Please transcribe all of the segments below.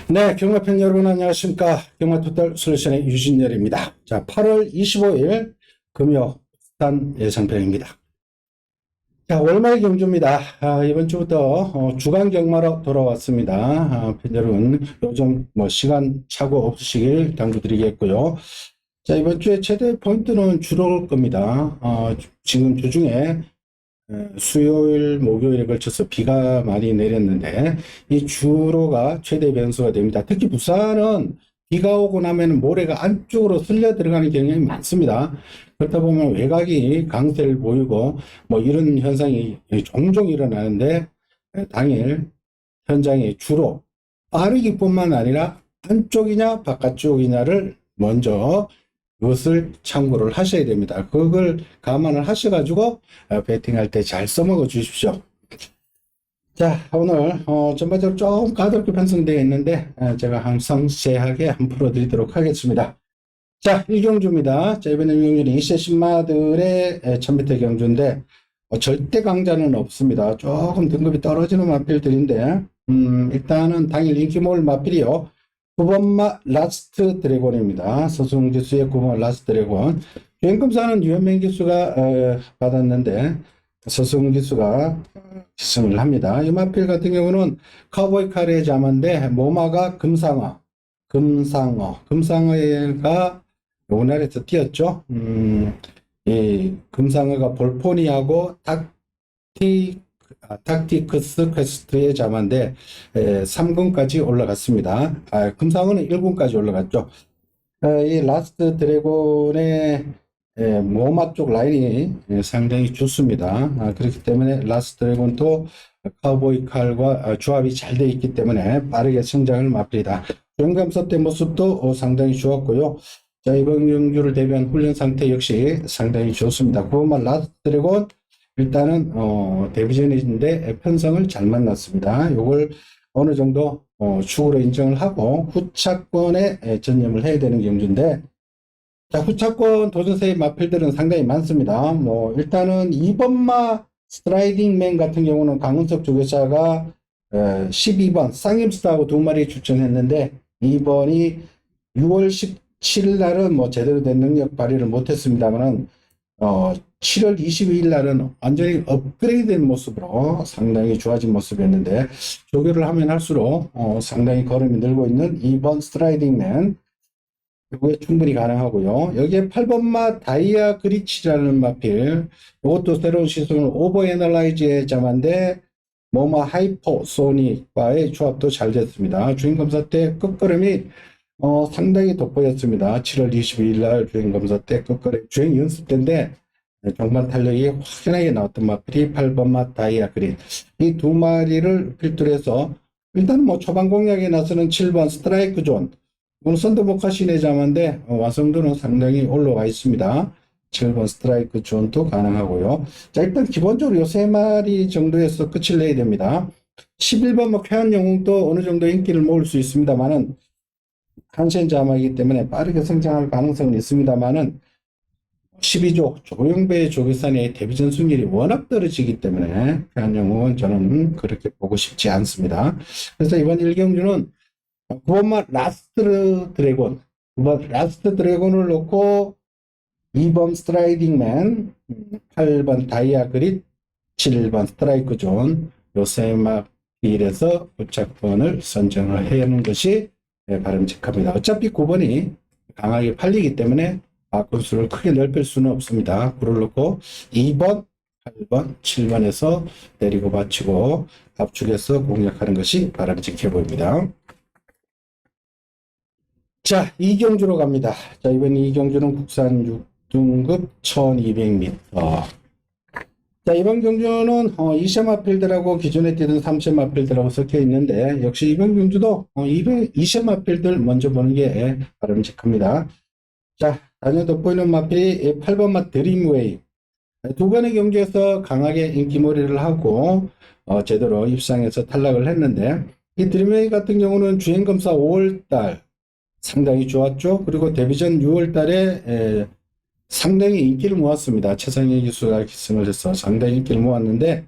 네, 경마팬 여러분 안녕하십니까. 경마토탈 솔루션의 유진열입니다. 자, 8월 25일 금요 부산 예상편입니다. 자, 월말 경주입니다. 이번 주부터 주간 경마로 돌아왔습니다. 팬 여러분 요즘 시간 착오 없으시길 당부드리겠고요. 자, 이번 주에 최대 포인트는 주로일 겁니다. 지금 주중에 수요일, 목요일에 걸쳐서 비가 많이 내렸는데 이 주로가 최대 변수가 됩니다. 특히 부산은 비가 오고 나면 모래가 안쪽으로 쓸려 들어가는 경향이 많습니다. 그렇다 보면 외곽이 강세를 보이고 이런 현상이 종종 일어나는데 당일 현장에 주로 빠르기뿐만 아니라 안쪽이냐 바깥쪽이냐를 먼저 그것을 참고를 하셔야 됩니다. 그걸 감안을 하셔가지고 배팅할 때 잘 써먹어 주십시오. 자, 오늘 전반적으로 조금 까다롭게 편성되어 있는데 제가 항상 세하게 한번 풀어드리도록 하겠습니다. 자, 1경주입니다. 자, 이번에 1경주는 2세 신마들의 1000m 경주인데 절대 강자는 없습니다. 조금 등급이 떨어지는 마필들인데 일단은 당일 인기 모을 마필이요. 9번마 라스트 드래곤입니다. 서승 기수의 9번 라스트 드래곤. 주행검사는 유현명 기수가 받았는데 서승 기수가 기승을 합니다. 이 마필 같은 경우는 카우보이 카레의 자마인데 모마가 금상어가 우리나라에서 뛰었죠. 이 금상어가 볼포니하고 닥티크스 퀘스트의 자마인데 3군까지 올라갔습니다. 금상어는 1군까지 올라갔죠. 이 라스트 드래곤의 모마 쪽 라인이 상당히 좋습니다. 그렇기 때문에 라스트 드래곤도 카우보이 칼과 조합이 잘 되어 있기 때문에 빠르게 성장을 마필이다. 주행감사 때 모습도 상당히 좋았고요. 자, 이번 경주를 대비한 훈련 상태 역시 상당히 좋습니다. 그것만 라스트 드래곤 일단은 데뷔전인데 편성을 잘 만났습니다. 이걸 어느 정도 축으로 인정을 하고 후차권에 전념을 해야 되는 경주인데, 자, 후차권 도전세의 마필들은 상당히 많습니다. 일단은 2번마 스트라이딩맨 같은 경우는 강은석 조교사가 12번 쌍임스타하고 두 마리 추천했는데 2번이 6월 17일 날은 제대로 된 능력 발휘를 못했습니다만은 7월 22일 날은 완전히 업그레이드된 모습으로 상당히 좋아진 모습이었는데 조교를 하면 할수록 상당히 걸음이 늘고 있는 2번 스트라이딩맨 이게 충분히 가능하고요. 여기에 8번마 다이아 그리치라는 마필, 이것도 새로운 시승을 오버 애널라이즈의 자마인데 모마 하이퍼 소닉과의 조합도 잘 됐습니다. 주행검사 때 끝걸음이 상당히 돋보였습니다. 7월 22일 날 주행검사 때 끝걸음 주행 연습 때인데 종반 탄력이 확연하게 나왔던 마필이 8번마 다이아 그린. 이 두 마리를 필두로 해서 일단 초반 공략에 나서는 7번 스트라이크 존. 이건 선두목화 신의 자마인데 완성도는 상당히 올라와 있습니다. 7번 스트라이크 존도 가능하고요. 자, 일단 기본적으로 요 세 마리 정도에서 끝을 내야 됩니다. 11번 쾌한 영웅도 어느 정도 인기를 모을 수 있습니다만은 한센 자마이기 때문에 빠르게 성장할 가능성은 있습니다만은 12조 조용배의 조교산의 데뷔전 승률이 워낙 떨어지기 때문에 쾌한 영웅은 저는 그렇게 보고 싶지 않습니다. 그래서 이번 1경주는 9번만 라스트 드래곤, 9번 라스트 드래곤을 놓고 2번 스트라이딩맨, 8번 다이아 그릿, 7번 스트라이크 존, 요 세 마필에서 부착권을 선정을 해야 하는 것이 바람직합니다. 어차피 9번이 강하게 팔리기 때문에 바꾼수를 크게 넓힐 수는 없습니다. 그를 놓고 2번, 8번, 7번에서 내리고 받치고 압축해서 공략하는 것이 바람직해 보입니다. 자, 2경주로 갑니다. 자, 이번 2경주는 국산 6등급 1200m. 자, 이번 경주는 2세 마필들하고 기존에 뛰던 3세 마필들하고 섞여 있는데 역시 이번 경주도 2세 마필들 먼저 보는 게 바람직합니다. 자, 단연 돋보이는 마필이 8번마 드림웨이. 두 번의 경주에서 강하게 인기몰이를 하고 제대로 입상해서 탈락을 했는데 이 드림웨이 같은 경우는 주행검사 5월달 상당히 좋았죠. 그리고 데뷔전 6월달에 상당히 인기를 모았습니다. 최상희 기수가 기승을 해서 상당히 인기를 모았는데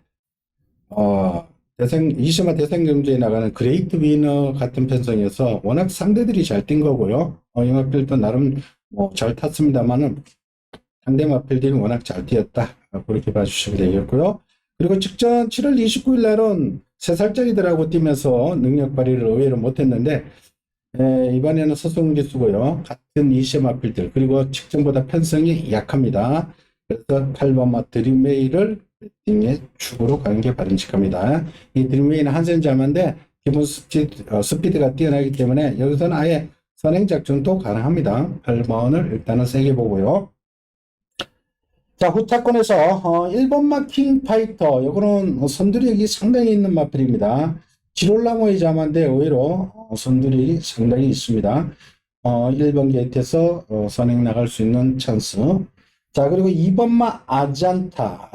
이시마 대상 경주에 나가는 그레이트 위너 같은 편성에서 워낙 상대들이 잘 뛴 거고요. 이 마필도 나름 뭐 잘 탔습니다만은 상대 마필들이 워낙 잘 뛰었다. 그렇게 봐주시면 되겠고요. 그리고 직전 7월 29일 날은 3살짜리들하고 뛰면서 능력 발휘를 의외로 못했는데 이번에는 서승기수고요. 같은 이시마 필들 그리고 직전보다 편성이 약합니다. 그래서 8번마 드림웨이를 배팅의 축으로 가는 게 바람직합니다. 이 드림웨이는 한센자마인데 기본 스피드가 뛰어나기 때문에 여기서는 아예 선행 작전도 가능합니다. 8번을 일단은 세게 보고요. 자, 후타권에서 1번마 킹파이터 요거는 선두력이 상당히 있는 마필입니다. 지롤라모의 자마인데 의외로 선두력이 상당히 있습니다. 1번 게이트에서 선행 나갈 수 있는 찬스. 자, 그리고 2번마 아잔타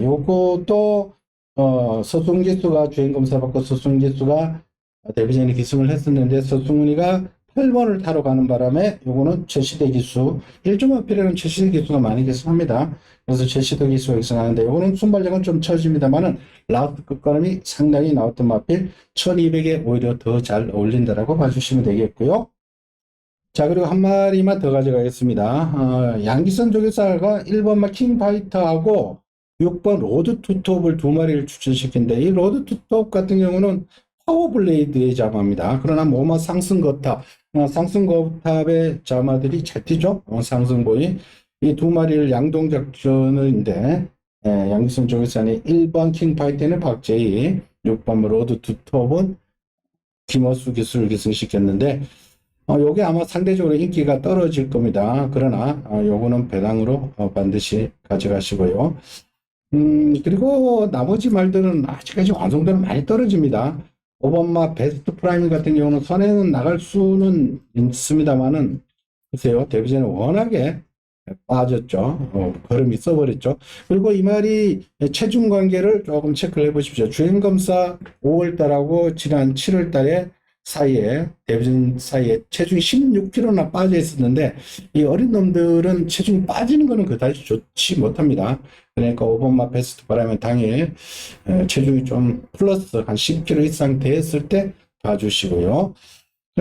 요것도 서승기수가 주행검사 받고 서승기수가 데뷔전에 기승을 했었는데 서승훈이가 8번을 타러 가는 바람에 요거는 최시대 기수 1조만 필요는 최시대 기수가 많이 기승합니다. 그래서 최시대 기수가 기승하는데 요거는 순발력은 좀 처집니다만은 라우트 끝걸음이 상당히 나왔던 마필 1200에 오히려 더 잘 어울린다라고 봐주시면 되겠고요. 자, 그리고 한 마리만 더 가져가겠습니다. 양기선 조교사가 1번마 킹파이터하고 6번 로드 투톱을 두 마리를 추천시킨데 이 로드 투톱 같은 경우는 파워블레이드의 자마입니다. 그러나 모마 상승거탑, 상승거탑의 자마들이 잘 뛰죠. 상승보이 이 두 마리를 양동작전인데 양기선 조교사는 1번 킹파이터는 박재희, 6번 로드 투톱은 김어수 기수를 기승시켰는데 요게 아마 상대적으로 인기가 떨어질 겁니다. 그러나 요거는 배당으로 반드시 가져가시고요. 그리고 나머지 말들은 아직까지 완성도는 많이 떨어집니다. 5번마 베스트 프라임 같은 경우는 선행은 나갈 수는 있습니다만은 글쎄요, 데뷔전에 워낙에 빠졌죠. 걸음이 써버렸죠. 그리고 이 말이 체중 관계를 조금 체크를 해보십시오. 주행검사 5월달하고 지난 7월달에 사이에 데뷔전 사이에 체중이 16kg나 빠져 있었는데 이 어린 놈들은 체중이 빠지는 거는 그다지 좋지 못합니다. 그러니까 5번마 베스트 바라면 당일 체중이 좀 플러스 한 10kg 이상 됐을 때 봐주시고요.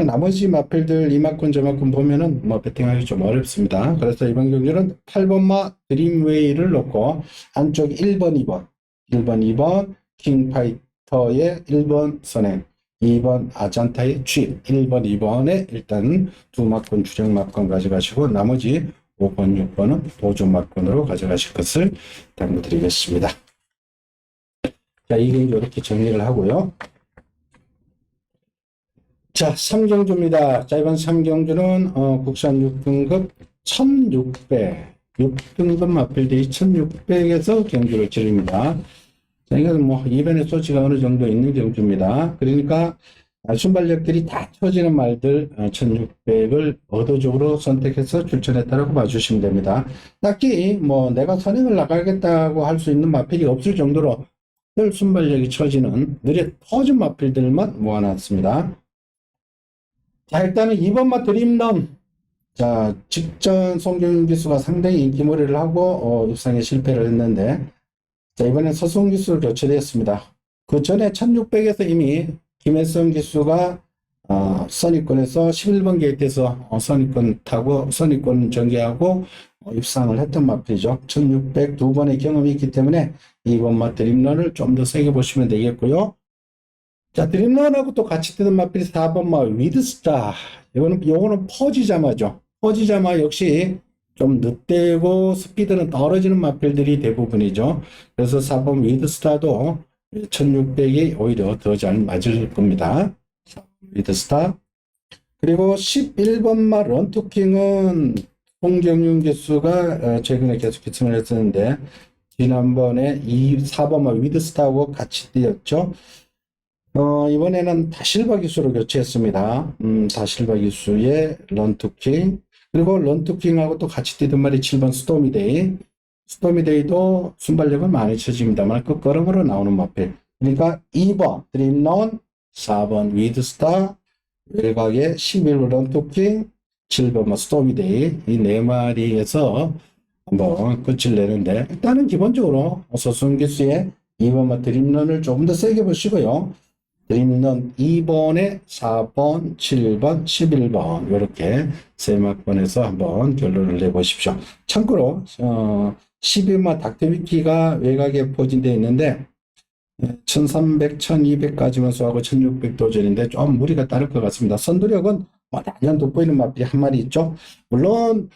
나머지 마필들 이만큼 저만큼 보면은 뭐 배팅하기 좀 어렵습니다. 그래서 이번 경기는 8번마 드림웨이를 놓고 안쪽 1번, 2번 킹파이터의 1번 선행 2번 아잔타의 취입 1번, 2번에 일단 두 막권 주력 막권 가져가시고 나머지 5번, 6번은 보조 막권으로 가져가실 것을 당부드리겠습니다. 자, 이 경기 이렇게 정리를 하고요. 자, 3경주입니다. 자, 이번 3경주는 국산 6등급 1600, 6등급 마필들이 1600에서 경주를 치릅니다. 자, 이건 뭐 이변의 소지가 어느 정도 있는 경주입니다. 그러니까 순발력들이 다 쳐지는 말들 1600을 의도적으로 선택해서 출전했다라고 봐주시면 됩니다. 딱히 뭐 내가 선행을 나가겠다고 할 수 있는 마필이 없을 정도로 늘 순발력이 쳐지는 느려 터진 마필들만 모아놨습니다. 자, 일단은 2번마 드림런. 자, 직전 송경 기수가 상당히 인기몰이를 하고 입상에 실패를 했는데 자, 이번엔 서승훈 기수로 교체되었습니다. 그 전에 1600에서 이미 김혜성 기수가 선입권에서 11번 게이트에서 선입권 타고 선입권 전개하고 입상을 했던 마필이죠. 1600 두 번의 경험이 있기 때문에 2번마 드림런을 좀 더 세게 보시면 되겠고요. 자, 드림런하고 또 같이 뜨던 마필이 4번마 위드스타. 요거는 퍼지자마죠. 퍼지자마 역시 좀 늦대고 스피드는 떨어지는 마필들이 대부분이죠. 그래서 4번 위드스타도 1600이 오히려 더 잘 맞을 겁니다. 위드스타. 그리고 11번마 런투킹은 홍경윤 기수가 최근에 계속 기승을 했었는데 지난번에 4번마 위드스타하고 같이 뛰었죠. 이번에는 다실바 기수로 교체했습니다. 다실바 기수의 런투킹. 그리고 런투킹하고 또 같이 뛰던 말이 7번 스토미데이. 스토미데이도 순발력은 많이 쳐집니다만 끝걸음으로 나오는 마필. 그러니까 2번 드림런, 4번 위드스타, 외곽에 11번 런투킹, 7번 스토미데이 이 네 마리에서 한번 끝을 내는데 일단은 기본적으로 서승훈 기수의 2번만 드림런을 조금 더 세게 보시고요. 드림런 2번에 4번, 7번, 11번 이렇게 세 막번에서 한번 결론을 내보십시오. 참고로 12번 닥터위키가 외곽에 포진되어 있는데 1300, 1200까지만 수하고 1600 도전인데 좀 무리가 따를 것 같습니다. 선두력은 단연 돋보이는 마필이 한 마리 있죠. 물론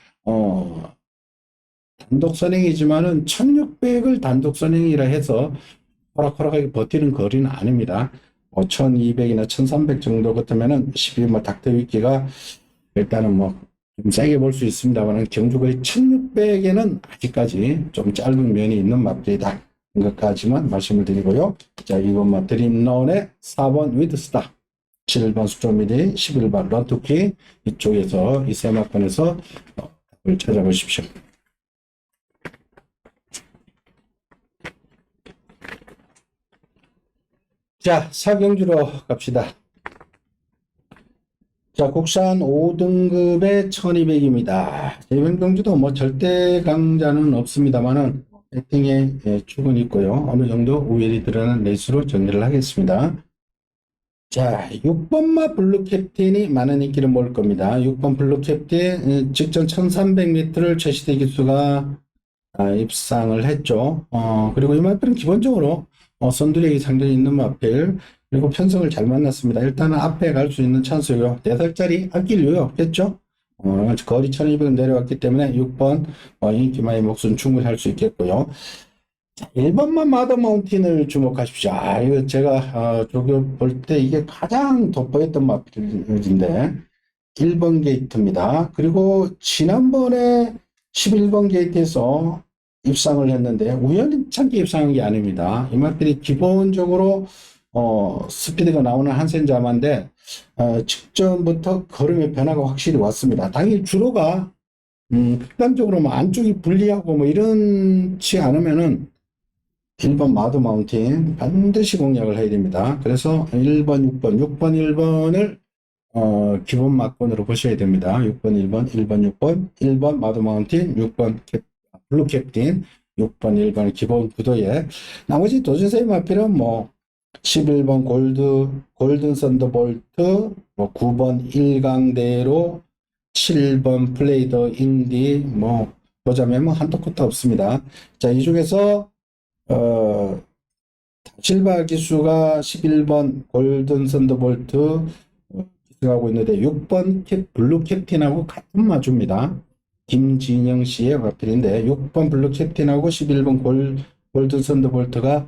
단독 선행이지만은 1600을 단독 선행이라 해서 호락호락하게 버티는 거리는 아닙니다. 1200이나 1300 정도 같으면은 12번 닥터위키가 일단은 좀 세게 볼 수 있습니다만 경주거리 1600에는 아직까지 좀 짧은 면이 있는 마필이다. 것까지만 말씀을 드리고요. 자, 이번만 드림런의 4번 위드스타, 7번 수조미디, 11번 런투키 이쪽에서 이 세 막번에서 답을 찾아보십시오. 자, 사경주로 갑시다. 자, 국산 5등급의 1200입니다. 이번 경주도 절대 강자는 없습니다만은 배팅에 축은 있고요. 어느 정도 우열이 드러나는 레이스로 정리를 하겠습니다. 자, 6번마 블루 캡틴이 많은 인기를 모을 겁니다. 6번 블루 캡틴 직전 1300m를 최시대 기수가 입상을 했죠. 그리고 이 마필은 기본적으로 선두력이 상당히 있는 마필, 그리고 편성을 잘 만났습니다. 일단은 앞에 갈 수 있는 찬스고요. 4살짜리 아낄 이유 없겠죠. 거리 1200은 내려왔기 때문에 6번 인기마의 몫은 충분히 할 수 있겠고요. 자, 1번만 마더 마운틴을 주목하십시오. 이거 제가 저기 볼 때 이게 가장 돋보였던 마필인데 1번 게이트입니다. 그리고 지난번에 11번 게이트에서 입상을 했는데 우연찮게 입상한 게 아닙니다. 이 마필이 기본적으로 스피드가 나오는 한센자마인데 직전부터 걸음의 변화가 확실히 왔습니다. 당연히 주로가 극단적으로 안쪽이 불리하고 이런치 않으면은 1번 마더 마운틴 반드시 공략을 해야 됩니다. 그래서 1번, 6번, 1번을 기본 막번으로 보셔야 됩니다. 6번, 1번, 1번, 6번, 1번 마더 마운틴, 6번 블루 캡틴, 6번, 1번 기본 구도에 나머지 도전세의 마필은 11번 골든 썬더볼트, 9번 일강대로, 7번 플레이더 인디 보자면 한도 끝도 없습니다. 자, 이 중에서 실바 기수가 11번 골든 썬더볼트 기수하고 있는데 6번 블루 캡틴하고 같은 마주입니다. 김진영 씨의 마필인데 6번 블루 캡틴하고 11번 골든 썬더볼트가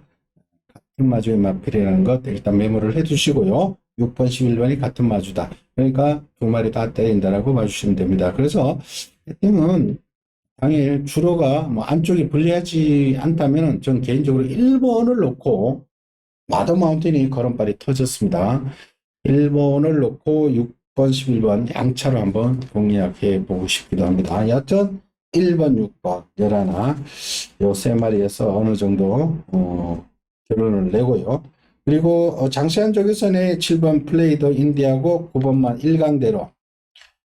같은 마주의 마필이라는 것 일단 메모를 해주시고요. 6번, 11번이 같은 마주다. 그러니까 두 마리 다 때린다라고 봐주시면 됩니다. 그래서 배팅은 당일 주로가 안쪽이 불리하지 않다면 전 개인적으로 1번을 놓고 마더 마운틴이 걸음발이 터졌습니다. 1번을 놓고 6번, 11번 양차로 한번 공략해 보고 싶기도 합니다. 여튼 1번, 6번, 11, 요 세 마리에서 어느 정도 결론을 내고요. 그리고 장시한 적외선의 7번 플레이더 인디하고 9번만 1강대로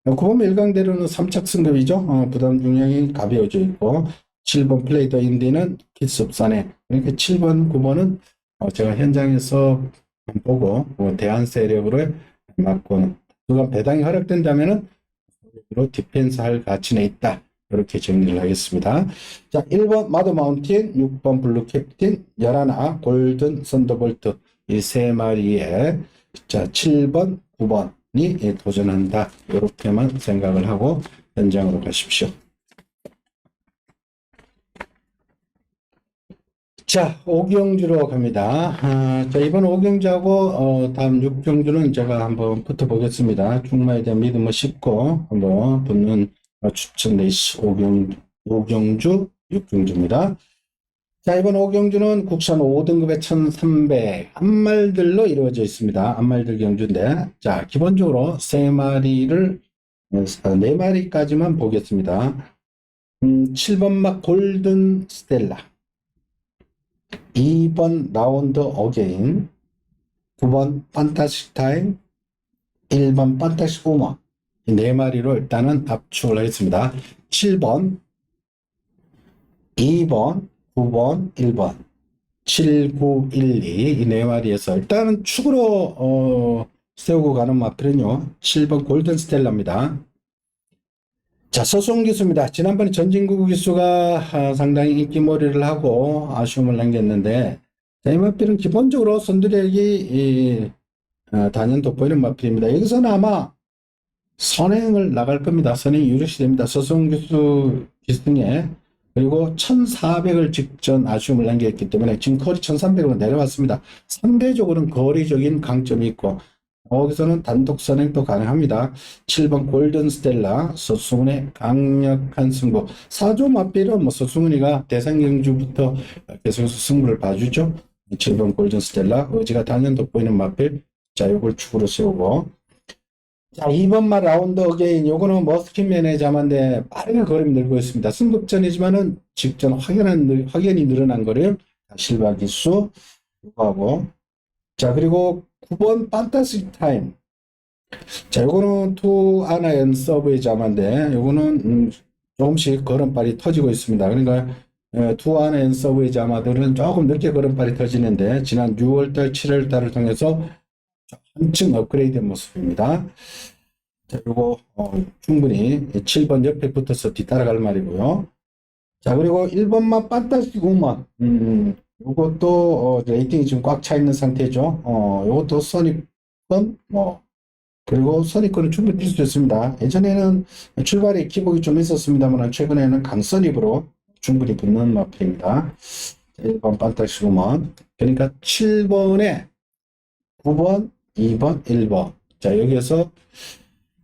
9번 1강대로는 3착 승급이죠. 부담 중량이 가벼워져 있고 7번 플레이더 인디는 기습선에 그러니까 7번, 9번은 제가 현장에서 보고 대한 세력으로 맞고 그가 배당이 허락된다면은 디펜스 할 가치는 있다. 이렇게 정리를 하겠습니다. 자, 1번 마더 마운틴, 6번 블루 캡틴, 11 골든 썬더볼트 이 세 마리에 자 7번, 9번이 도전한다. 이렇게만 생각을 하고 현장으로 가십시오. 자, 오경주로 갑니다. 자, 이번 오경주하고 다음 6경주는 제가 한번 붙어보겠습니다. 중마에 대한 믿음을 싣고 한번 붙는 추천 레이스 오경주 6경주입니다. 자, 이번 오경주는 국산 5등급의 1300 앞말들로 이루어져 있습니다. 앞말들 경주인데 자, 기본적으로 3마리를 4마리까지만 보겠습니다. 7번 막 골든 스텔라, 2번 라운드 어게인, 9번 판타식 타임, 1번 판타식 우먼 이 4마리로 일단은 압축을 하겠습니다. 7번, 2번, 9번, 1번 7912 이 네 마리에서 일단은 축으로 세우고 가는 마필은요 7번 골든 스텔라입니다. 자, 서수홍 기수입니다. 지난번에 전진국 기수가 상당히 인기몰이를 하고 아쉬움을 남겼는데, 자, 이 마필은 기본적으로 선두력이 단연 돋보이는 마필입니다. 여기서는 아마 선행을 나갈 겁니다. 선행 유력시 됩니다. 서수홍 기수 기승에 그리고 1400을 직전 아쉬움을 남겼기 때문에 지금 거리 1300으로 내려왔습니다. 상대적으로는 거리적인 강점이 있고 거기서는 단독 선행도 가능합니다. 7번 골든 스텔라 서승훈의 강력한 승부. 4조 맞비는 뭐 서승훈이가 대상 경주부터 계속해서 승부를 봐주죠. 7번 골든 스텔라 의지가 단연 돋보이는 맞빌. 자, 요걸 축으로 세우고 자, 2번마 라운드 어게인 요거는 머스킨 매니저만데 빠르게 걸음이 늘고 있습니다. 승급전이지만은 직전 확연히 늘어난 거를 실바 기수 요거하고 자, 그리고 9번 판타스틱 타임. 자, 요거는 투 아나연 서브의 자마인데 요거는 조금씩 걸음발이 터지고 있습니다. 그러니까 투 아나연 서브의 자마들은 조금 늦게 걸음발이 터지는데 지난 6월달, 7월달을 통해서 한층 업그레이드된 모습입니다. 자, 요거 충분히 7번 옆에 붙어서 뒤따라갈 말이고요. 자, 그리고 1번만 판타스틱 우먼. 요것도 레이팅이 지금 꽉 차 있는 상태죠. 요것도 선입권 그리고 선입권은 충분히 뛸 수 있습니다. 예전에는 출발에 기복이 좀 있었습니다만 최근에는 강선입으로 충분히 붙는 마필입니다. 1번 판타스틱 우먼. 그러니까 7번에 9번, 2번, 1번. 자, 여기에서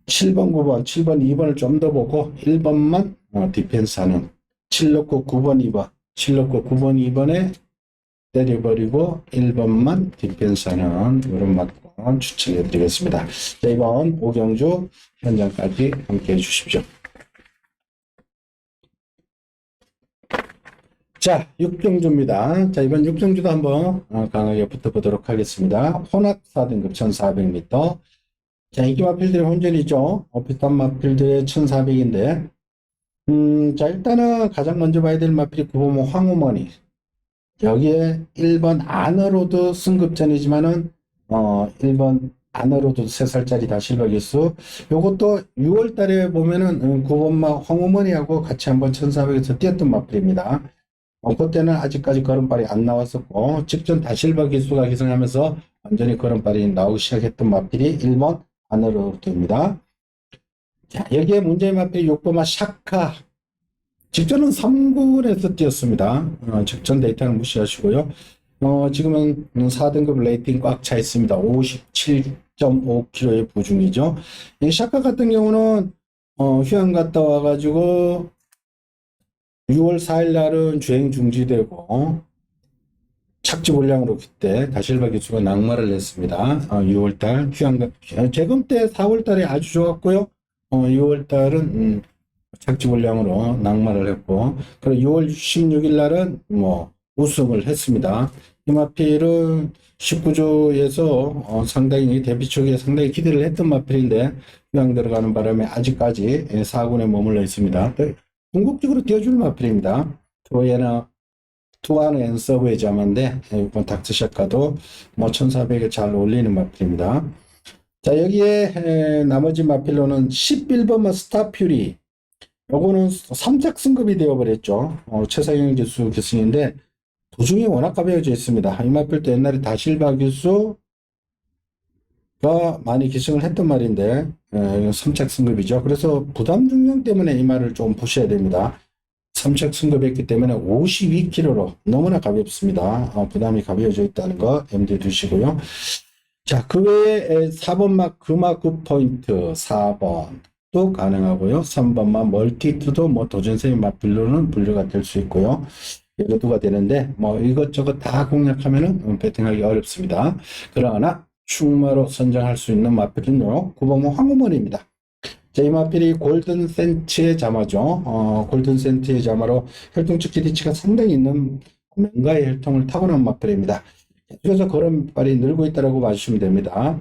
7번, 9번, 7번, 2번을 좀 더 보고 1번만 디펜스하는 7 넣고 9번, 2번 7 넣고 9번, 2번에 때려버리고 1번만 디펜스하는 이런 맛권 추천해 드리겠습니다. 자, 이번 오경주 현장까지 함께 해 주십시오. 자, 육경주입니다. 자, 이번 육경주도 한번 강하게 붙어보도록 하겠습니다. 혼합 4등급 1400m. 자, 인기 마필들의 혼전이죠. 비슷한 마필들의 1400인데, 자, 일단은 가장 먼저 봐야 될 마필이 9번 황우머니. 여기에 1번 아너로드 승급전이지만은, 1번 아너로드 3살짜리 다실바 기수. 요것도 6월 달에 보면은 9번마 황우머니하고 같이 한번 1400에서 뛰었던 마필입니다. 그때는 아직까지 걸음발이 안 나왔었고, 직전 다실바 기수가 기승하면서 완전히 걸음발이 나오기 시작했던 마필이 1번 아너로드입니다. 자, 여기에 문제의 마필이 6번마 샤카. 직전은 3군에서 뛰었습니다. 직전 데이터는 무시하시고요. 지금은 4등급 레이팅 꽉 차 있습니다. 57.5kg의 부중이죠. 이 샤카 같은 경우는 휴양 갔다 와가지고 6월 4일 날은 주행 중지되고 착지 불량으로 그때 다실바 기수가 낙마를 했습니다. 6월달 휴양 재검 때 4월달에 아주 좋았고요. 6월달은 착지 불량으로 낙마를 했고, 그리고 6월 16일 날은 우승을 했습니다. 이 마필은 19주에서 상당히 데뷔 초기에 상당히 기대를 했던 마필인데 휴양 들어가는 바람에 아직까지 4군에 머물러 있습니다. 궁극적으로 뛰어주는 마필입니다. 투아는 앤서브의 자만데 이번 닥터샷과도 1400에 잘 어울리는 마필입니다. 자, 여기에 나머지 마필로는 11번만 스타퓨리. 요거는 3작 승급이 되어버렸죠. 최상영 기수 기승인데 도중에 워낙 가벼워져 있습니다. 이 마필도 옛날에 다실바 기수가 많이 기승을 했던 말인데 3작 승급이죠. 그래서 부담 중량 때문에 이 말을 좀 보셔야 됩니다. 3작 승급했기 때문에 52kg로 너무나 가볍습니다. 부담이 가벼워져 있다는 거 염두에 두시고요. 자, 그 외에 4번막 금화 9포인트 4번 또 가능하고요. 3번만 멀티투도 도전생의 마필로는 분류가 될 수 있고요. 여러두가 되는데 이것저것 다 공략하면은 배팅하기 어렵습니다. 그러나 충마로 선정할 수 있는 마필은요 9번은 황우머니입니다. 자, 이 마필이 골든 센트의 자마죠. 골든 센트의 자마로 혈통축 기대치가 상당히 있는 맹가의 혈통을 타고난 마필입니다. 그래서 걸음발이 늘고 있다고 봐주시면 됩니다.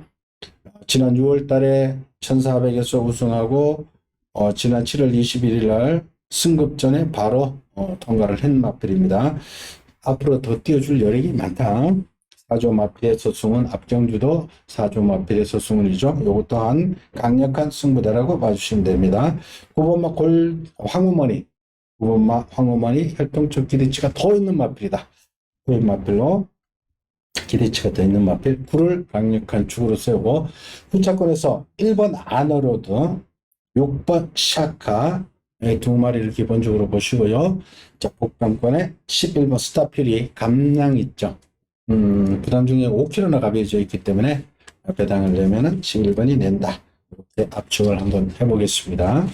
지난 6월 달에 1400에서 우승하고 지난 7월 21일 날 승급전에 바로 통과를 한 마필입니다. 앞으로 더 뛰어줄 여력이 많다. 4조 마필의 서승훈, 앞경주도 4조 마필의 서승훈이죠. 이것 또한 강력한 승부대라고 봐주시면 됩니다. 9번마 황우머니, 9번마 황우머니 혈통적 기대치가 더 있는 마필이다. 그 마필로 기대치가 더 있는 마필 9를 강력한 축으로 세우고, 후차권에서 1번 아너로드, 6번 샤카 두 마리를 기본적으로 보시고요. 자, 복강권에 11번 스타필이 감량 있죠. 부담 중에 5kg나 가벼워져 있기 때문에 배당을 내면은 11번이 낸다. 이렇게 압축을 한번 해보겠습니다.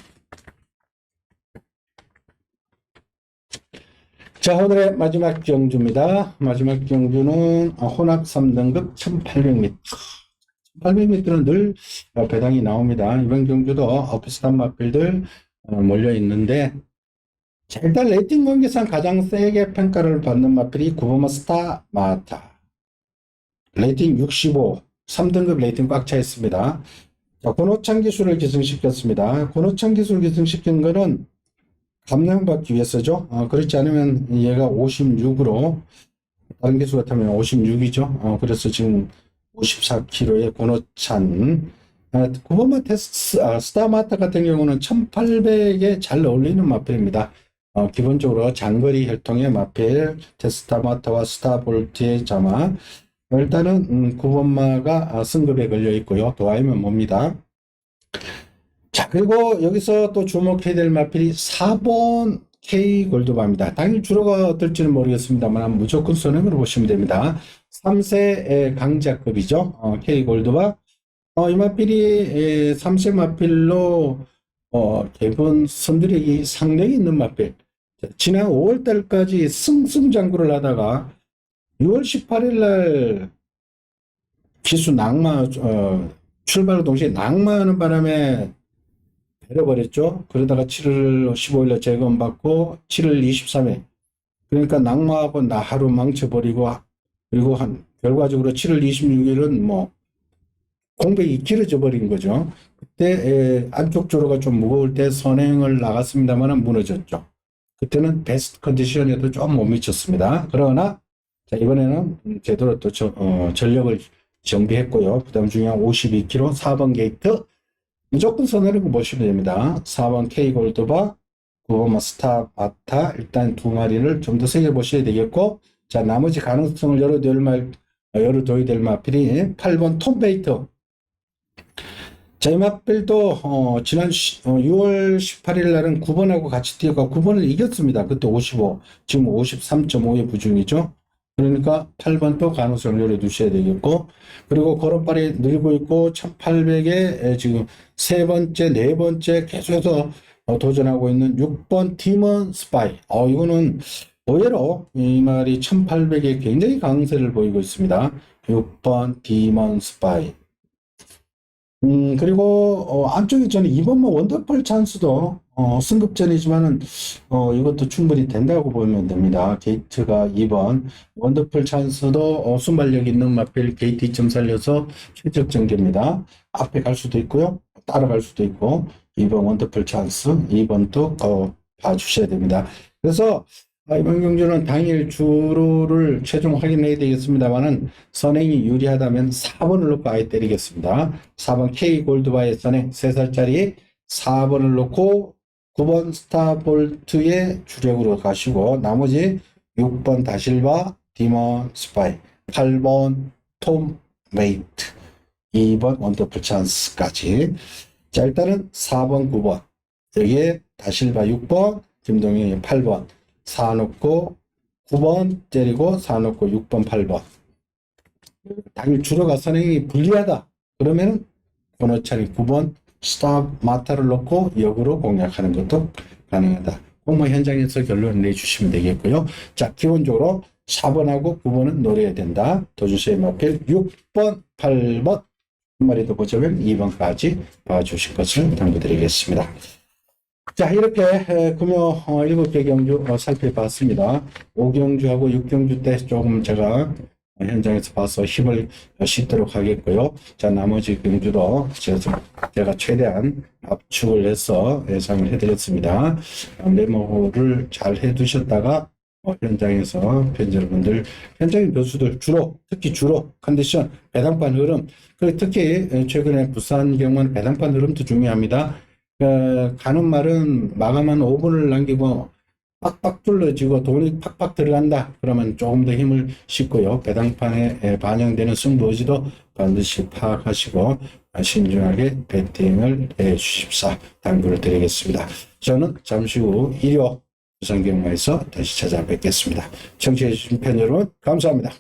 자, 오늘의 마지막 경주입니다. 마지막 경주는 혼합 3등급 1800m. 1800m는 늘 배당이 나옵니다. 이번 경주도 비슷한 마필들 몰려 있는데, 자, 일단 레이팅 관계상 가장 세게 평가를 받는 마필이 9번마 스타마타. 레이팅 65, 3등급 레이팅 꽉 차 있습니다. 자, 권호창 기술을 기승시켰습니다. 권호창 기술 기승시킨 거는 감량받기 위해서죠. 그렇지 않으면 얘가 56으로, 다른 기술 같으면 56이죠. 그래서 지금 54kg의 권호찬. 9번마 스타마타 같은 경우는 1800에 잘 어울리는 마필입니다. 기본적으로 장거리 혈통의 마필, 스타마타와 스타볼트의 자마. 일단은 9번마가 승급에 걸려 있고요. 더 아니면 뭡니다. 자, 그리고 여기서 또 주목해야 될 마필이 4번 K 골드바입니다. 당일 주로가 어떨지는 모르겠습니다만 무조건 선행으로 보시면 됩니다. 3세 강자급이죠. K 골드바. 이 마필이 3세 마필로 대부분 선두력이 상당히 있는 마필. 지난 5월달까지 승승장구를 하다가 6월 18일 날 기수 낙마, 출발과 동시에 낙마하는 바람에 내려버렸죠. 그러다가 7월 15일날 재검받고 7월 23일, 그러니까 낙마하고 하루 망쳐버리고, 그리고 결과적으로 7월 26일은 뭐 공백이 길어져 버린 거죠. 그때 안쪽 조로가 좀 무거울 때 선행을 나갔습니다만 무너졌죠. 그때는 베스트 컨디션에도 좀 못 미쳤습니다. 그러나 자, 이번에는 제대로 또 전력을 정비했고요. 부담 중요한 52kg 4번 게이트 무조건 선행으로 보시면 됩니다. 4번 K 골드바, 9번 스타마타, 일단 두 마리를 좀 더 세게 보셔야 되겠고, 자, 나머지 가능성을 열어둬야 될 마필이 8번 톰베이트. 자, 이 마필도 지난 6월 18일 날은 9번하고 같이 뛰어가 9번을 이겼습니다. 그때 55, 지금 53.5의 부중이죠. 그러니까 8번도 가능성을 열어두셔야 되겠고, 그리고 걸음발이 늘고 있고 1800에 지금 세 번째, 네 번째 계속해서 도전하고 있는 6번 디먼 스파이. 이거는 의외로 이 말이 1800에 굉장히 강세를 보이고 있습니다. 6번 디먼 스파이. 그리고 안쪽에 저는 2번만 원더풀 찬스도 승급전이지만은 이것도 충분히 된다고 보면 됩니다. 게이트가 2번 원더풀 찬스도 순발력 있는 마필 게이트 2점 살려서 최적 전개입니다. 앞에 갈 수도 있고요, 따라갈 수도 있고. 2번 원더풀 찬스, 2번도 봐주셔야 됩니다. 그래서 이번 경주는 당일 주로를 최종 확인해야 되겠습니다만은 선행이 유리하다면 4번을 놓고 아예 때리겠습니다. 4번 K 골드바의 선행 3살짜리 4번을 놓고 9번 스타볼트의 주력으로 가시고, 나머지 6번 다실바, 디먼 스파이, 8번 톰 메이트, 2번 원더풀 찬스까지. 자, 일단은 4번 9번 여기에 다실바 6번, 김동영이 8번 4 놓고 9번 때리고 4 놓고 6번 8번. 당일 주로가 선행이 불리하다 그러면은 권호찬이 9번 스타마타를 놓고 역으로 공략하는 것도 가능하다. 공모 현장에서 결론을 내주시면 되겠고요. 자, 기본적으로 4번하고 9번은 노려야 된다. 도주수의 마필 6번 8번 한 마리 더 보자면 2번까지 봐주실 것을 당부드리겠습니다. 자, 이렇게 금요 7개 경주 살펴봤습니다. 5경주하고 6경주 때 조금 제가 현장에서 봐서 힘을 싣도록 하겠고요. 자, 나머지 경주도 제가 최대한 압축을 해서 예상을 해드렸습니다. 메모를 잘 해두셨다가 현장에서 현장의 변수들 특히 주로 컨디션, 배당판 흐름, 그리고 특히 최근에 부산 경우는 배당판 흐름도 중요합니다. 가는 말은 마감한 5분을 남기고 빡빡 뚫어지고 돈이 팍팍 들어간다. 그러면 조금 더 힘을 싣고요. 배당판에 반영되는 승부 의지도 반드시 파악하시고 신중하게 베팅을 해 주십사 당부를 드리겠습니다. 저는 잠시 후 일요 부산경마에서 다시 찾아뵙겠습니다. 청취해 주신 팬 여러분 감사합니다.